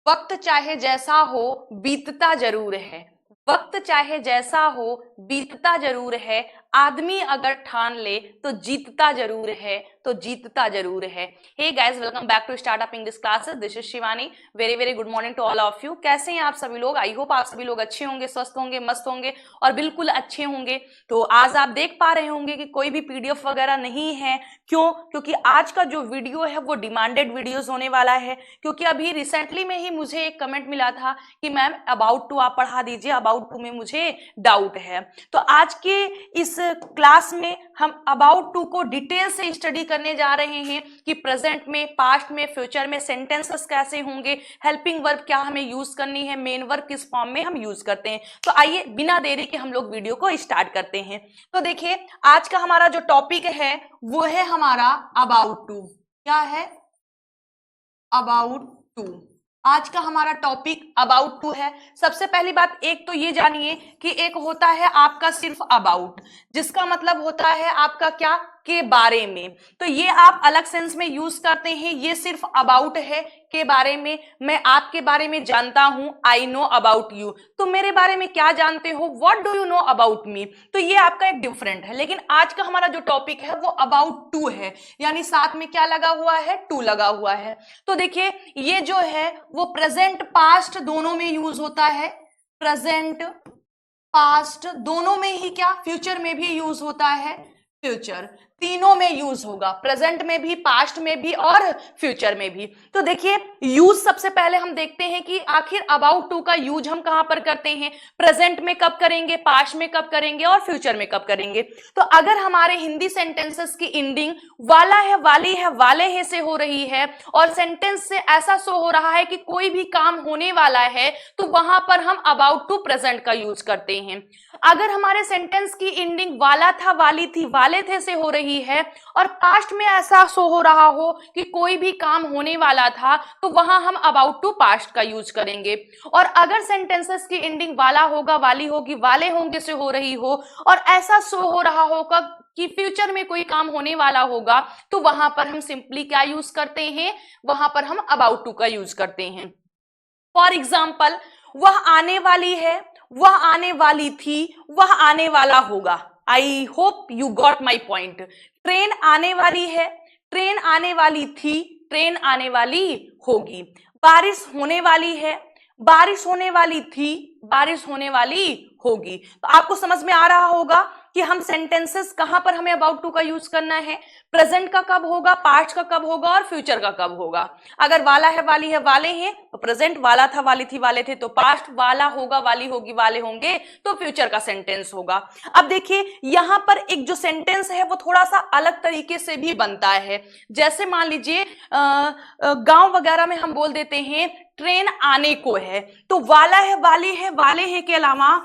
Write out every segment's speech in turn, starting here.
वक्त चाहे जैसा हो बीतता जरूर है, वक्त चाहे जैसा हो बीतता जरूर है, आदमी अगर ठान ले तो जीतता जरूर है, तो जीतता जरूर है। Hey guys, welcome back to startup English classes. This is Shivani. Very very good morning to all of you. कैसे हैं आप सभी लोग? आई होप आप सभी लोग अच्छे होंगे, स्वस्थ होंगे, मस्त होंगे और बिल्कुल अच्छे होंगे। तो आज आप देख पा रहे होंगे कि कोई भी पीडीएफ वगैरह नहीं है। क्यों? क्योंकि आज का जो वीडियो है वो डिमांडेड वीडियोज होने वाला है। क्योंकि अभी रिसेंटली में ही मुझे एक कमेंट मिला था कि मैम अबाउट टू आप पढ़ा दीजिए, अबाउट टू में मुझे डाउट है। तो आज के इस क्लास में हम अबाउट टू को डिटेल से स्टडी करने जा रहे हैं कि प्रेजेंट में, पास्ट में, फ्यूचर में सेंटेंसेस कैसे होंगे, हेल्पिंग वर्ब क्या हमें यूज करनी है, मेन वर्ब किस फॉर्म में हम यूज करते हैं। तो आइए बिना देरी के हम लोग वीडियो को स्टार्ट करते हैं। तो देखिए, आज का हमारा जो टॉपिक है वो है हमारा अबाउट टू। क्या है? About to. आज का हमारा टॉपिक अबाउट टू है। सबसे पहली बात एक तो ये जानिए कि एक होता है आपका सिर्फ अबाउट, जिसका मतलब होता है आपका क्या, के बारे में। तो ये आप अलग सेंस में यूज करते हैं। ये सिर्फ अबाउट है, के बारे में। मैं आपके बारे में जानता हूं, आई नो अबाउट यू। तो मेरे बारे में क्या जानते हो, what do you know about me. तो ये आपका एक डिफरेंट है। लेकिन आज का हमारा जो टॉपिक है वो अबाउट टू है, यानी साथ में क्या लगा हुआ है, टू लगा हुआ है। तो देखिए, ये जो है वो प्रेजेंट पास्ट दोनों में यूज होता है। प्रेजेंट पास्ट दोनों में ही, क्या फ्यूचर में भी यूज होता है। फ्यूचर तीनों में यूज होगा, प्रेजेंट में भी, पास्ट में भी और फ्यूचर में भी। तो देखिए, यूज सबसे पहले हम देखते हैं कि आखिर अबाउट टू का यूज हम कहां पर करते हैं, प्रेजेंट में कब करेंगे, पास्ट में कब करेंगे और फ्यूचर में कब करेंगे। तो अगर हमारे हिंदी सेंटेंसेस की एंडिंग वाला है, वाली है, वाले है से हो रही है और सेंटेंस से ऐसा शो हो रहा है कि कोई भी काम होने वाला है, तो वहां पर हम अबाउट टू प्रेजेंट का यूज करते हैं। अगर हमारे सेंटेंस की एंडिंग वाला था, वाली थी, वाले थे से हो रही है और पास्ट में ऐसा शो हो रहा हो कि कोई भी काम होने वाला था, तो वहां हम अबाउट टू पास्ट का यूज करेंगे। और अगर सेंटेंसेस की एंडिंग वाला होगा, वाली होगी, वाले होंगे से हो रही हो और ऐसा शो हो रहा होगा कि फ्यूचर में कोई काम होने वाला होगा, तो वहां पर हम सिंपली क्या यूज करते हैं, वहां पर हम अबाउट टू का यूज करते हैं। फॉर एग्जाम्पल, वह आने वाली है, वह आने वाली थी, वह आने वाला होगा। I hope you got my point. Train आने वाली है, ट्रेन आने वाली थी, ट्रेन आने वाली होगी। बारिश होने वाली है, बारिश होने वाली थी, बारिश होने वाली होगी। तो आपको समझ में आ रहा होगा कि हम सेंटेंसेस कहां पर हमें अबाउट टू का यूज करना है, प्रेजेंट का कब होगा, पास्ट का कब होगा और फ्यूचर का कब होगा। अगर वाला है, वाली है, वाले हैं तो प्रेजेंट, वाला था, वाली थी, वाले थे तो पास्ट, वाला होगा, वाली होगी, वाले होंगे तो फ्यूचर का सेंटेंस होगा। अब देखिए, यहां पर एक जो सेंटेंस है वो थोड़ा सा अलग तरीके से भी बनता है। जैसे मान लीजिए गांव वगैरह में हम बोल देते हैं ट्रेन आने को है, तो वाला है, वाले है, वाले हैं के अलावा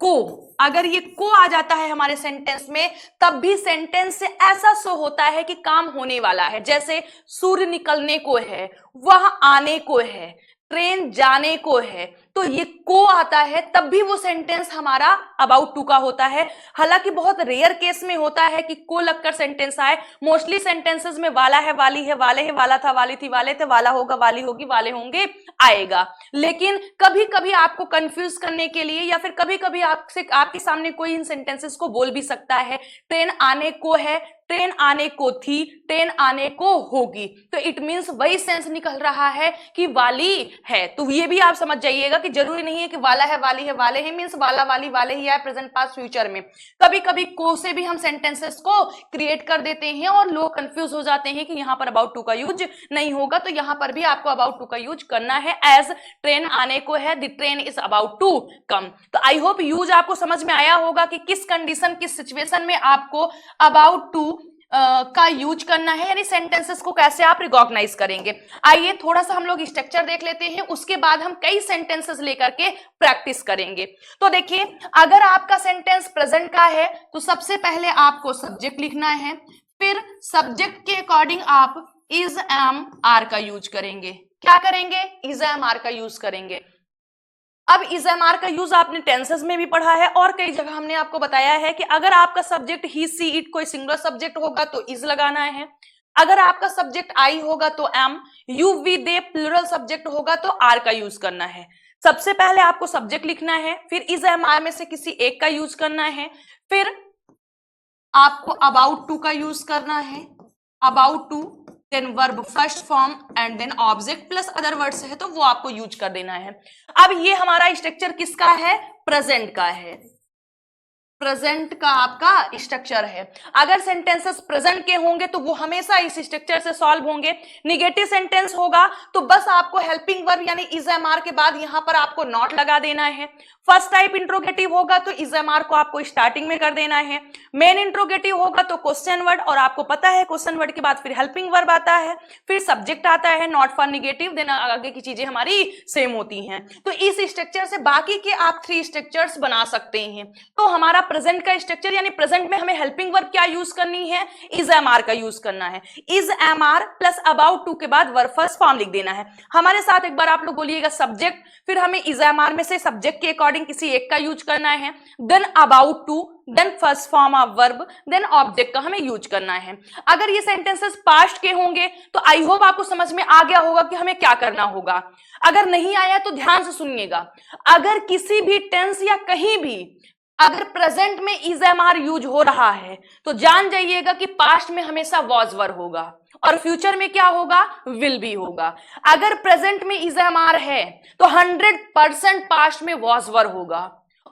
को, अगर ये को आ जाता है हमारे सेंटेंस में, तब भी सेंटेंस से ऐसा शो होता है कि काम होने वाला है। जैसे सूर्य निकलने को है, वह आने को है, ट्रेन जाने को है, तो ये को आता है तब भी वो सेंटेंस हमारा अबाउट टू का होता है। हालांकि बहुत रेयर केस में होता है कि को लगकर सेंटेंस आए। मोस्टली सेंटेंसेस में वाला है, वाली है, वाले है, वाला था, वाली थी, वाले थे, वाला होगा, वाली होगी, वाले होंगे आएगा। लेकिन कभी कभी आपको कंफ्यूज करने के लिए या फिर कभी कभी आपके सामने कोई इन सेंटेंसेस को बोल भी सकता है, ट्रेन आने को है, ट्रेन आने को थी, ट्रेन आने को होगी, तो इट मींस वही सेंस निकल रहा है कि वाली है। तो ये भी आप समझ जाइएगा कि जरूरी नहीं है कि वाला है, वाली है, वाले हैं मींस वाला, वाली, वाले ही है प्रेजेंट, पास्ट, फ्यूचर में। कभी कभी को से भी हम सेंटेंसेस को क्रिएट कर देते हैं और लोग कंफ्यूज हो जाते हैं कि यहाँ पर अबाउट टू का यूज नहीं होगा। तो यहाँ पर भी आपको अबाउट टू का यूज करना है। एज ट्रेन आने को है, the train is about to come. तो आई होप यूज आपको समझ में आया होगा कि किस कंडीशन, किस सिचुएशन में आपको अबाउट टू का यूज करना है, यानी सेंटेंसेस को कैसे आप रिकॉग्नाइज करेंगे। आइए थोड़ा सा हम लोग स्ट्रक्चर देख लेते हैं, उसके बाद हम कई सेंटेंसेस लेकर के प्रैक्टिस करेंगे। तो देखिए, अगर आपका सेंटेंस प्रेजेंट का है तो सबसे पहले आपको सब्जेक्ट लिखना है, फिर सब्जेक्ट के अकॉर्डिंग आप इज, एम, आर का यूज करेंगे। क्या करेंगे? इज, एम, आर का यूज करेंगे। अब इज, एम, आर का यूज आपने टेंसेस में भी पढ़ा है और कई जगह हमने आपको बताया है कि अगर आपका सब्जेक्ट ही, सी, इट कोई सिंगुलर सब्जेक्ट होगा तो इज लगाना है। अगर आपका सब्जेक्ट आई होगा तो am, you we they plural subject होगा तो आर का यूज करना है। सबसे पहले आपको सब्जेक्ट लिखना है, फिर इज एम आर में से किसी एक का यूज करना है, फिर आपको अबाउट टू का यूज करना है, about to, then verb first form and then object plus other words है तो वो आपको यूज कर देना है। अब ये हमारा स्ट्रक्चर किसका है? प्रेजेंट का है। प्रेजेंट का आपका स्ट्रक्चर है। अगर सेंटेंसेस प्रेजेंट के होंगे तो वो हमेशा इस स्ट्रक्चर से सॉल्व होंगे। निगेटिव सेंटेंस होगा तो बस आपको हेल्पिंग वर्ब यानी इज एम आर के बाद यहां पर आपको नॉट लगा देना है। फर्स्ट टाइप इंट्रोगेटिव होगा तो इज एम आर को आपको स्टार्टिंग में कर देना है। मेन इंट्रोगेटिव होगा तो क्वेश्चन वर्ड, और आपको पता है क्वेश्चन वर्ड के बाद फिर हेल्पिंग वर्ब आता है, फिर सब्जेक्ट आता है, नॉट फॉर निगेटिव, देन आगे की चीजें हमारी सेम होती हैं। तो इस स्ट्रक्चर से बाकी के आप 3 स्ट्रक्चर्स बना सकते हैं। तो हमारा प्रेजेंट का स्ट्रक्चर यानी प्रेजेंट में हमें हेल्पिंग वर्ब क्या यूज करनी है? इज एम आर का यूज करना है। Is am are plus about to के बाद वर्ब फर्स्ट फॉर्म लिख देना है। हमारे साथ एक बार आप लोग बोलिएगा सब्जेक्ट, फिर हमें इज एम आर में से सब्जेक्ट के अकॉर्डिंग किसी एक का यूज करना है, then about to, then first form of verb, then object का हमें यूज करना है। अगर ये सेंटेंसेस पास्ट के होंगे तो आई होप आपको समझ में आ गया होगा कि हमें क्या करना होगा। अगर नहीं आया तो ध्यान से सुनिएगा। अगर किसी भी टेंस या कहीं भी अगर प्रेजेंट में इज एम आर यूज हो रहा है तो जान जाइएगा कि पास्ट में हमेशा वॉज वर होगा और फ्यूचर में क्या होगा? विल बी होगा। अगर प्रेजेंट में इज एम आर है तो 100% पास्ट में वॉज वर होगा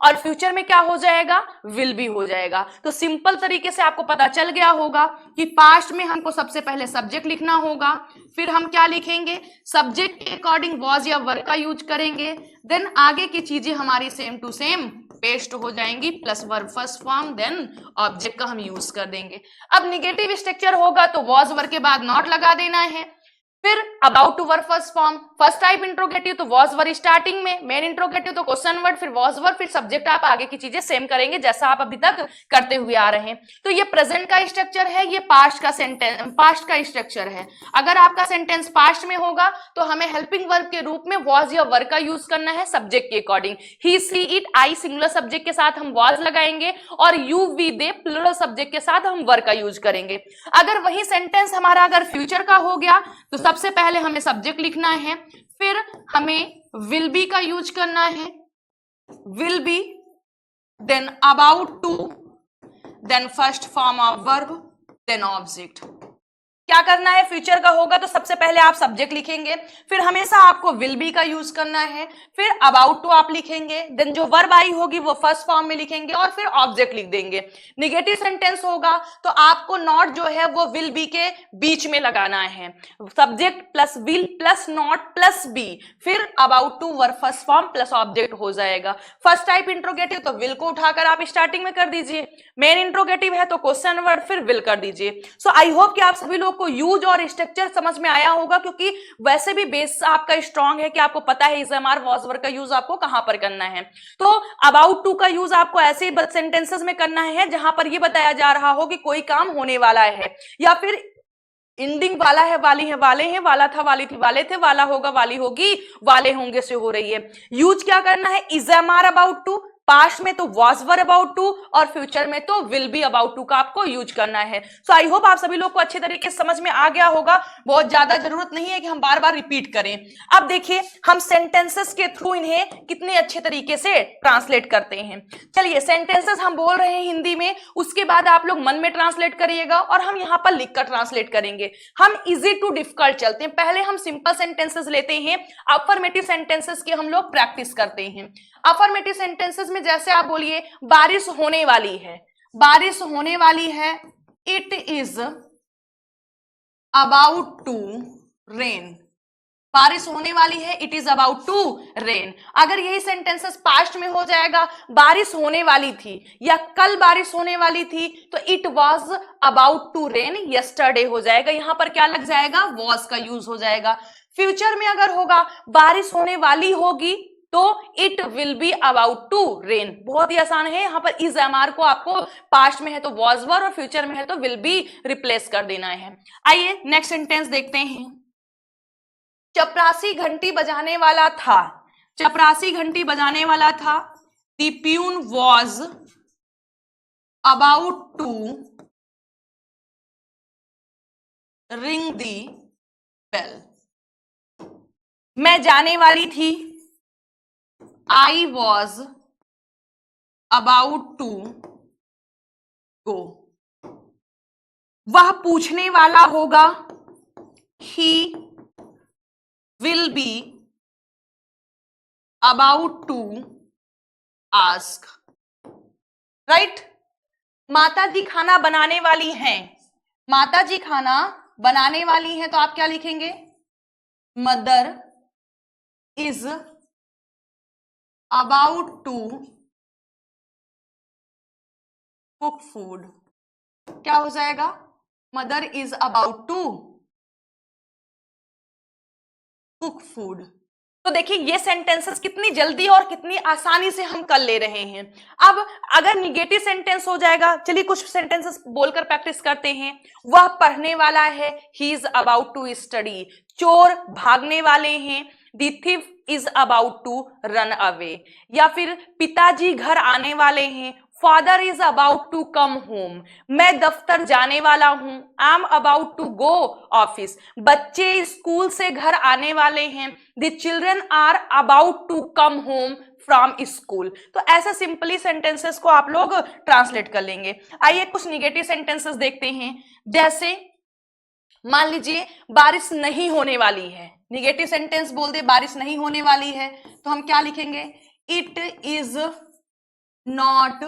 और फ्यूचर में क्या हो जाएगा? विल बी हो जाएगा। तो सिंपल तरीके से आपको पता चल गया होगा कि पास्ट में हमको सबसे पहले सब्जेक्ट लिखना होगा, फिर हम क्या लिखेंगे? सब्जेक्ट के अकॉर्डिंग वॉज या वर का यूज करेंगे, देन आगे की चीजें हमारी सेम टू सेम पेस्ट हो जाएंगी, plus verb first form, then object का हम यूज कर देंगे। अब निगेटिव स्ट्रक्चर होगा तो वॉज वर के बाद नॉट लगा देना है, फिर about to verb first form. First type interrogative तो वॉज वर स्टार्टिंग में, मेन इंट्रोगेटिव तो क्वेश्चन वर्ड, फिर वॉज वर, फिर सब्जेक्ट। आप आगे की चीजें सेम करेंगे जैसा आप अभी तक करते हुए आ रहे हैं। तो ये प्रेजेंट का स्ट्रक्चर है, ये पास्ट का स्ट्रक्चर है। अगर आपका सेंटेंस पास्ट में होगा तो हमें हेल्पिंग वर्ब के रूप में वॉज या वर का यूज करना है सब्जेक्ट के अकॉर्डिंग। He, she, it, I singular subject के साथ हम वॉज लगाएंगे और you, we, they plural subject के साथ हम वर का यूज करेंगे। अगर वही सेंटेंस हमारा अगर फ्यूचर का हो गया तो सबसे पहले हमें सब्जेक्ट लिखना है, फिर हमें विल बी का यूज करना है, will be, then about to, then first form of verb, then object. क्या करना है? फ्यूचर का होगा तो सबसे पहले आप सब्जेक्ट लिखेंगे, फिर हमेशा आपको विल बी का यूज करना है, फिर अबाउट टू आप लिखेंगे, देन जो वर्ब आई होगी वो फर्स्ट फॉर्म में लिखेंगे और फिर ऑब्जेक्ट लिख देंगे। निगेटिव सेंटेंस होगा तो आपको नॉट जो है वो विल बी के बीच में लगाना है, subject plus will plus not plus be, फिर about to verb first form plus object हो जाएगा। फर्स्ट टाइप इंट्रोगेटिव तो विल को उठाकर आप स्टार्टिंग में कर दीजिए, मेन इंट्रोगेटिव है तो क्वेश्चन वर्ड फिर विल कर दीजिए। सो आई होप कि आप सभी लोग को यूज और स्ट्रक्चर समझ में आया होगा, क्योंकि वैसे भी बेस आपका स्ट्रांग है कि आपको पता है is am are was were का यूज आपको कहां पर करना है। तो अबाउट टू का यूज आपको ऐसे सेंटेंसेस में करना है जहां पर यह बताया जा रहा हो कि कोई काम होने वाला है, या फिर इंडिंग वाला है, वाली है, वाले हैं, वाला था, वाली थी, वाले थे, वाला होगा, वाली होगी, वाले होंगे से हो रही है। यूज क्या करना है? Is am are about to, past में तो वॉज वर अबाउट टू और फ्यूचर में तो विल बी अबाउट टू का आपको यूज करना है। सो आई होप आप सभी लोग को अच्छे तरीके से समझ में आ गया होगा। बहुत ज्यादा जरूरत नहीं है कि हम बार बार रिपीट करें। अब देखिए हम सेंटेंसेस के थ्रू इन्हें कितने अच्छे तरीके से ट्रांसलेट करते हैं। चलिए सेंटेंसेस हम बोल रहे हैं हिंदी में, उसके बाद आप लोग मन में ट्रांसलेट करिएगा और हम यहाँ पर लिखकर ट्रांसलेट करेंगे। हम इजी टू डिफिकल्ट चलते हैं। पहले हम सिंपल सेंटेंसेस लेते हैं, अफर्मेटिव सेंटेंसेस की हम लोग प्रैक्टिस करते हैं। अफर्मेटिव सेंटेंसेस में जैसे आप बोलिए बारिश होने वाली है, बारिश होने वाली है, it is about to rain. बारिश होने वाली है, it is about to rain. अगर यही सेंटेंसेस पास्ट में हो जाएगा, बारिश होने वाली थी या कल बारिश होने वाली थी, तो it was about to rain yesterday हो जाएगा। यहां पर क्या लग जाएगा? वॉज का यूज हो जाएगा। फ्यूचर में अगर होगा बारिश होने वाली होगी तो it will be about to rain. बहुत ही आसान है। यहां पर इज एम आर को आपको पास्ट में है तो वॉज वर और फ्यूचर में है तो विल बी रिप्लेस कर देना है। आइए नेक्स्ट सेंटेंस देखते हैं। चपरासी घंटी बजाने वाला था, चपरासी घंटी बजाने वाला था। The peon was about to ring the bell. मैं जाने वाली थी, I was about to go. वह पूछने वाला होगा, he will be about to ask. Right. माता जी खाना बनाने वाली हैं, माता जी खाना बनाने वाली हैं, तो आप क्या लिखेंगे? Mother is about to cook food. क्या हो जाएगा? Mother is about to cook food. तो देखिए ये सेंटेंसेस कितनी जल्दी और कितनी आसानी से हम कर ले रहे हैं। अब अगर निगेटिव सेंटेंस हो जाएगा, चलिए कुछ सेंटेंसेस बोलकर प्रैक्टिस करते हैं। वह पढ़ने वाला है, he is about to study. चोर भागने वाले हैं, the thief is about to run away. या फिर पिताजी घर आने वाले हैं, father is about to come home. मैं दफ्तर जाने वाला हूं, I am about to go office. बच्चे स्कूल से घर आने वाले हैं, the children are about to come home from school. तो ऐसे सिंपली सेंटेंसेस को आप लोग ट्रांसलेट कर लेंगे। आइए कुछ निगेटिव सेंटेंसेस देखते हैं। जैसे मान लीजिए बारिश नहीं होने वाली है, निगेटिव सेंटेंस बोल दे बारिश नहीं होने वाली है, तो हम क्या लिखेंगे? It is not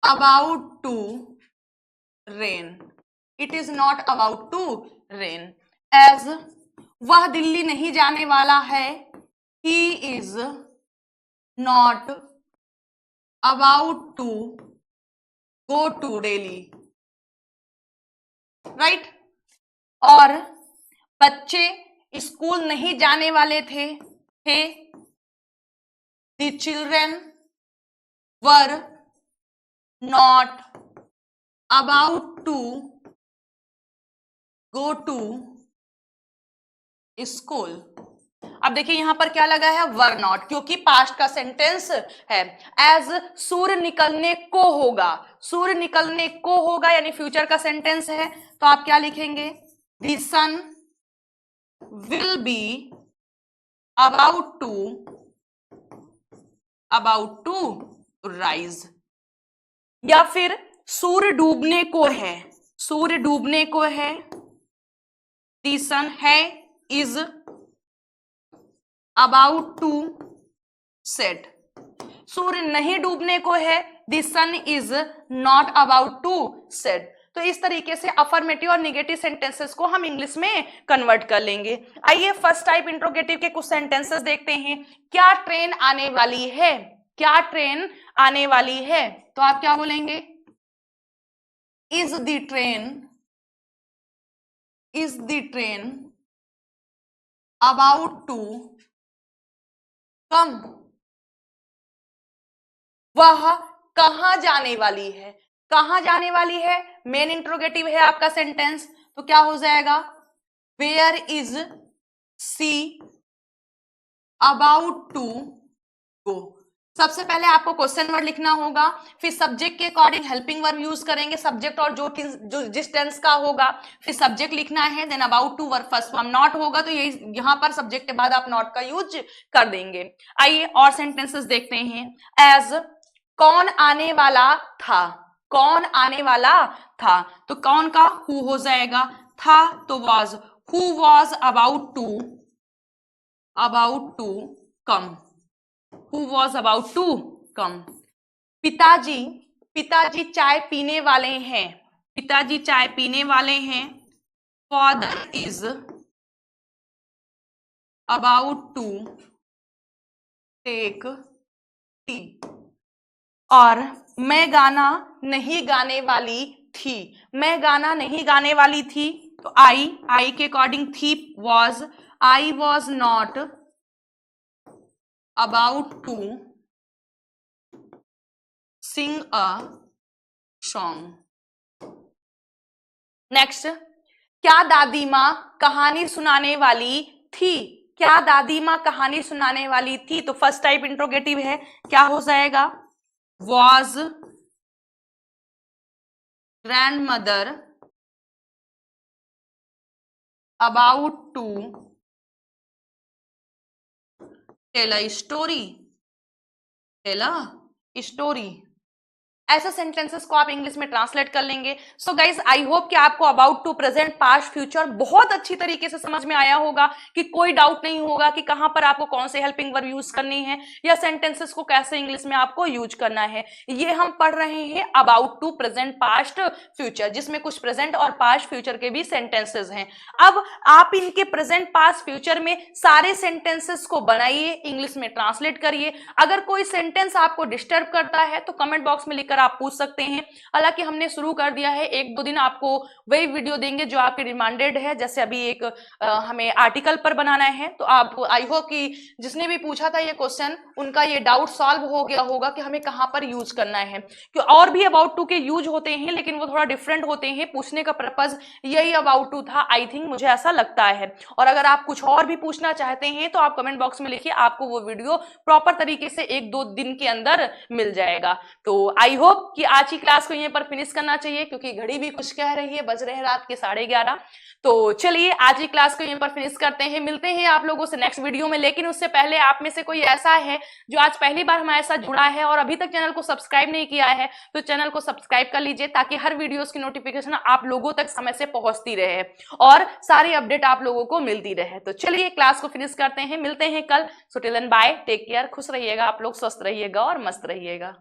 about to rain. It is not about to rain. As वह दिल्ली नहीं जाने वाला है, he is not about to go to Delhi. Right? और बच्चे स्कूल नहीं जाने वाले थे, the children were not about to go to school. अब देखिए यहां पर क्या लगा है? वर नॉट, क्योंकि पास्ट का सेंटेंस है। एज सूर्य निकलने को होगा, सूर्य निकलने को होगा यानी फ्यूचर का सेंटेंस है, तो आप क्या लिखेंगे? The sun will be about to rise. या फिर सूर्य डूबने को है, सूर्य डूबने को है, द सन है इज अबाउट टू सेट। सूर्य नहीं डूबने को है, the sun is not about to set. तो इस तरीके से अफर्मेटिव और निगेटिव सेंटेंसेस को हम इंग्लिश में कन्वर्ट कर लेंगे। आइए फर्स्ट टाइप इंट्रोगेटिव के कुछ सेंटेंसेस देखते हैं। क्या ट्रेन आने वाली है? क्या ट्रेन आने वाली है? तो आप क्या बोलेंगे? Is the train about to come. वह कहां जाने वाली है? कहां जाने वाली है? मेन इंट्रोगेटिव है आपका सेंटेंस, तो क्या हो जाएगा? Where is she about to go. सबसे पहले आपको क्वेश्चन वर्ड लिखना होगा, फिर सब्जेक्ट के अकॉर्डिंग हेल्पिंग वर्ब यूज करेंगे, सब्जेक्ट और जो जिस टेंस का होगा, फिर सब्जेक्ट लिखना है, then about to verb first form. Not होगा तो यही यहां पर सब्जेक्ट के बाद आप नॉट का यूज कर देंगे। आइए और सेंटेंसेस देखते हैं। एज कौन आने वाला था? कौन आने वाला था, तो कौन का हु हो जाएगा, था तो was. Who was about to come. Who was about to come. पिताजी चाय पीने वाले हैं, पिताजी चाय पीने वाले हैं। Father is about to take tea. और मैं गाना नहीं गाने वाली थी, मैं गाना नहीं गाने वाली थी, तो आई के अकॉर्डिंग थी was, I was not about to sing a song. Next, क्या दादी माँ कहानी सुनाने वाली थी? क्या दादी माँ कहानी सुनाने वाली थी, तो फर्स्ट टाइप इंट्रोगेटिव है, क्या हो जाएगा? Was grandmother about to tell a story, tell a story. ऐसे सेंटेंसेस को आप इंग्लिश में ट्रांसलेट कर लेंगे। सो गाइस, आई होप कि आपको about to, present, past, future बहुत अच्छी तरीके से समझ में आया होगा, कि कोई डाउट नहीं होगा कि कहां पर आपको कौन से हेल्पिंग वर्ब यूज करनी है या सेंटेंसेस को कैसे इंग्लिश में आपको यूज करना है। ये हम पढ़ रहे हैं about to, present, past, future, जिसमें कुछ प्रेजेंट और पास्ट फ्यूचर के भी सेंटेंसेस हैं। अब आप इनके प्रेजेंट, पास्ट, फ्यूचर में सारे सेंटेंसेस को बनाइए, इंग्लिश में ट्रांसलेट करिए। अगर कोई सेंटेंस आपको डिस्टर्ब करता है तो कमेंट बॉक्स में लिखकर आप पूछ सकते हैं। हालांकि हमने शुरू कर दिया है, 1-2 दिन आपको वही वीडियो देंगे जो आपके रिमांडेड है। जैसे अभी एक हमें आर्टिकल पर बनाना है, तो आप, आई होप कि जिसने भी पूछा था ये क्वेश्चन, उनका ये डाउट सॉल्व हो गया होगा कि हमें कहां पर यूज करना है। कि और भी अबाउट टू के यूज होते हैं, लेकिन वो थोड़ा डिफरेंट होते हैं। पूछने का पर्पज यही अबाउट टू था, आई थिंक, मुझे ऐसा लगता है। और अगर आप कुछ और भी पूछना चाहते हैं तो आप कमेंट बॉक्स में लिखिए, आपको वो वीडियो प्रॉपर तरीके से 1-2 दिन के अंदर मिल जाएगा। तो आई होप कि आज की क्लास को यहीं पर फिनिश करना चाहिए, क्योंकि घड़ी भी कुछ कह रही है, बज रहे हैं रात के 11:30। तो चलिए आज की क्लास को यहीं पर फिनिश करते हैं, मिलते हैं आप लोगों से नेक्स्ट वीडियो में। लेकिन उससे पहले आप में से कोई ऐसा है जो आज पहली बार हमारे साथ जुड़ा है और अभी तक चैनल को सब्सक्राइब नहीं किया है, तो चैनल को सब्सक्राइब कर लीजिए, ताकि हर वीडियोस की नोटिफिकेशन आप लोगों तक समय से पहुंचती रहे और सारी अपडेट आप लोगों को मिलती रहे। तो चलिए क्लास को फिनिश करते हैं, मिलते हैं कल। So till then bye, take care, खुश रहिएगा आप लोग, स्वस्थ रहिएगा और मस्त रहिएगा।